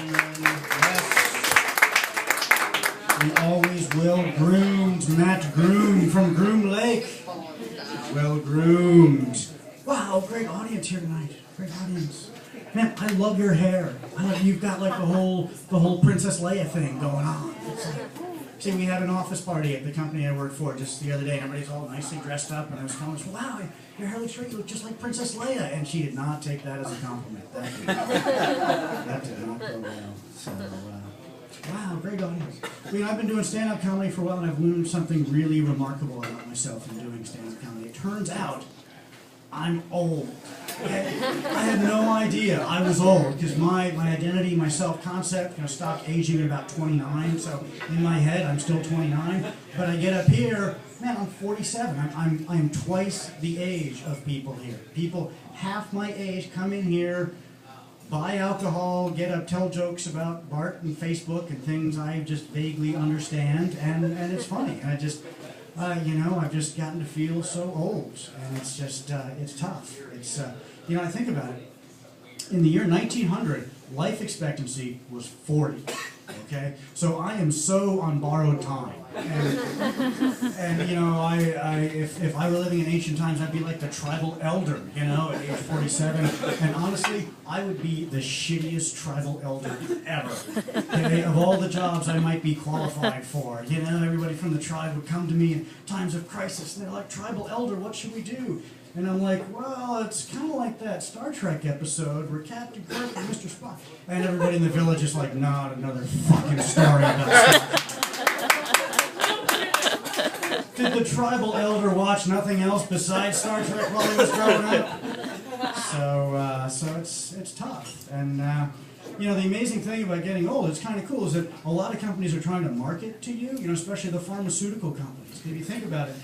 We always well-groomed Matt Groom from Groom Lake. Well-groomed. Wow, great audience here tonight. Great audience. Man, I love your hair. You've got like the whole Princess Leia thing going on. See, we had an office party at the company I worked for just the other day, and everybody's all nicely dressed up, and I was telling her, wow, your hair looks great, you look just like Princess Leia, and she did not take that as a compliment. That did not go well. So, wow, great audience. Well, I've been doing stand-up comedy for a while, and I've learned something really remarkable about myself in doing stand-up comedy. It turns out I'm old. I had no idea I was old, because my identity, my self-concept, stopped aging at about 29, so in my head I'm still 29, but I get up here, man, I'm 47. I'm twice the age of people here. People half my age come in here, buy alcohol, get up, tell jokes about Bart and Facebook and things I just vaguely understand, and it's funny. I just, I've just gotten to feel so old, and it's just, it's tough. It's, I think about it. In the year 1900, life expectancy was 40. Okay, so I am so on borrowed time, and if I were living in ancient times, I'd be like the tribal elder, at age 47, and honestly, I would be the shittiest tribal elder ever. Okay, of all the jobs I might be qualified for, everybody from the tribe would come to me in times of crisis, and they're like, tribal elder, what should we do? And I'm like, well, it's kind of like that Star Trek episode where Captain Kirk and Mr. Spock, and everybody in the village is like, not another fucking story about Spock. Did the tribal elder watch nothing else besides Star Trek while he was growing up? So it's tough. And the amazing thing about getting old, it's kind of cool, is that a lot of companies are trying to market to you, especially the pharmaceutical companies. If you think about it,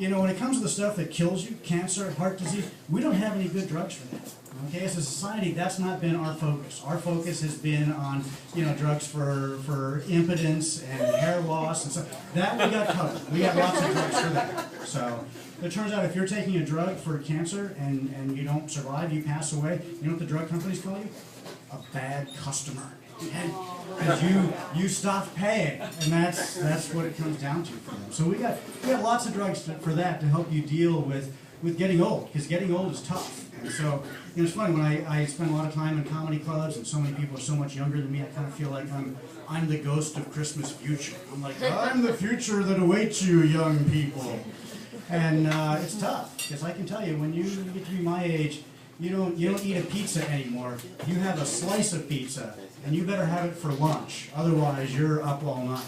when it comes to the stuff that kills you, cancer, heart disease, we don't have any good drugs for that. Okay, as a society, that's not been our focus. Our focus has been on, drugs for impotence and hair loss and stuff. That we got covered. We got lots of drugs for that. So it turns out if you're taking a drug for cancer and you don't survive, you pass away, you know what the drug companies call you? A bad customer. Because you stopped paying, and that's what it comes down to for them. So we got lots of drugs for that to help you deal with getting old, because getting old is tough. And so it's funny when I spend a lot of time in comedy clubs, and so many people are so much younger than me. I kind of feel like I'm the ghost of Christmas future. I'm like, I'm the future that awaits you, young people. And it's tough, because I can tell you, when you get to be my age, you don't eat a pizza anymore. You have a slice of pizza, and you better have it for lunch. Otherwise, you're up all night.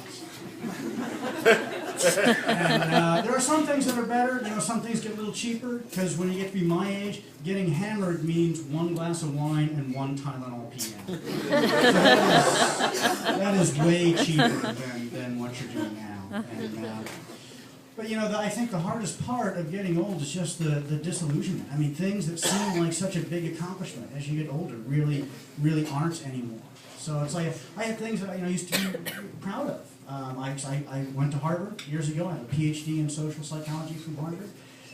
And there are some things that are better. Some things get a little cheaper, because when you get to be my age, getting hammered means 1 glass of wine and 1 Tylenol PM. So that is way cheaper than what you're doing now. And, but I think the hardest part of getting old is just the disillusionment. I mean, things that seem like such a big accomplishment as you get older really aren't anymore. So it's like I had things that I used to be proud of. I went to Harvard years ago. I have a PhD in social psychology from Harvard,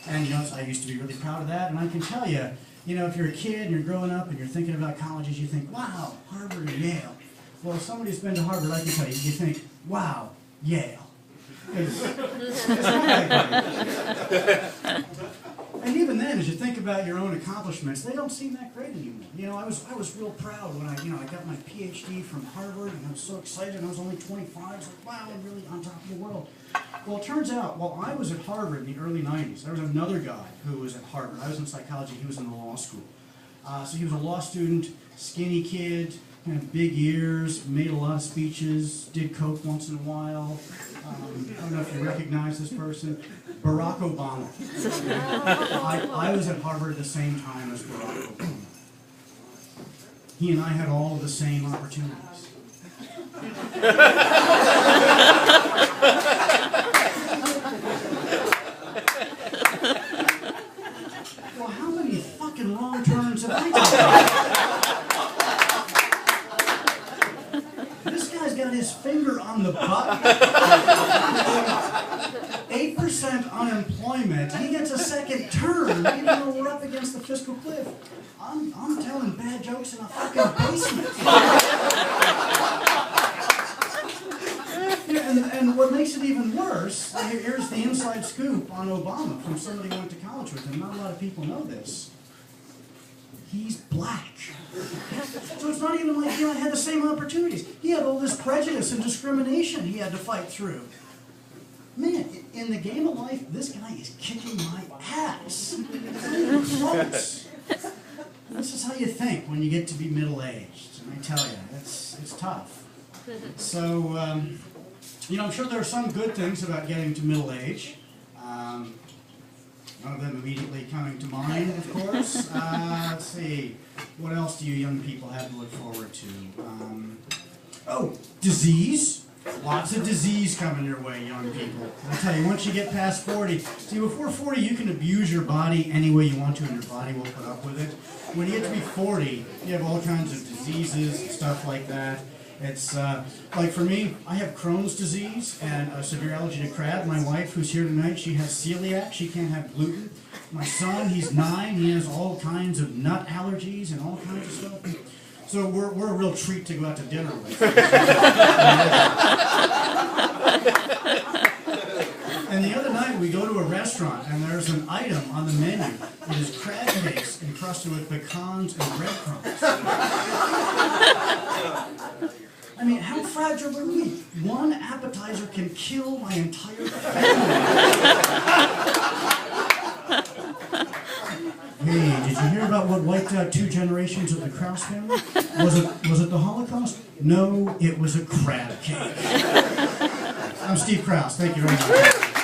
and I used to be really proud of that. And I can tell you, if you're a kid and you're growing up and you're thinking about colleges, you think, wow, Harvard or Yale. Well, if somebody's been to Harvard, I can tell you, you think, wow, Yale. It's not that great. And even then, as you think about your own accomplishments, they don't seem that great anymore. I was real proud when I got my PhD from Harvard, and I was so excited. I was only 25. I was like, wow, I'm really on top of the world. Well, it turns out, while I was at Harvard in the early 90s, there was another guy who was at Harvard. I was in psychology. He was in the law school. So he was a law student, skinny kid, big ears, made a lot of speeches, did coke once in a while. I don't know if you recognize this person. Barack Obama. I was at Harvard at the same time as Barack Obama. He and I had all of the same opportunities. Well, how many fucking wrong turns have I taken? This guy's got his finger on the button. 8% unemployment. He gets a second term, even though we're up against the fiscal cliff. I'm telling bad jokes in a fucking basement. worse, here's the inside scoop on Obama from somebody who went to college with him. Not a lot of people know this. He's black. So it's not even like, I had the same opportunities. He had all this prejudice and discrimination he had to fight through. Man, in the game of life, this guy is kicking my ass. Close. This is how you think when you get to be middle-aged. And I tell you, it's tough. So, I'm sure there are some good things about getting to middle age. None of them immediately coming to mind, of course. Let's see. What else do you young people have to look forward to? Disease. Lots of disease coming your way, young people. I tell you, once you get past 40, see, before 40, you can abuse your body any way you want to, and your body will put up with it. When you get to be 40, you have all kinds of diseases and stuff like that. It's, like for me, I have Crohn's disease and a severe allergy to crab. My wife, who's here tonight, she has celiac. She can't have gluten. My son, he's 9. He has all kinds of nut allergies and all kinds of stuff. So we're a real treat to go out to dinner with. And the other night we go to a restaurant and there's an item on the menu. It is crab cakes encrusted with pecans and breadcrumbs. I mean, how fragile are we? One appetizer can kill my entire family. Hey, did you hear about what wiped out 2 generations of the Krause family? Was it the Holocaust? No, it was a crab cake. I'm Steve Krause. Thank you very much.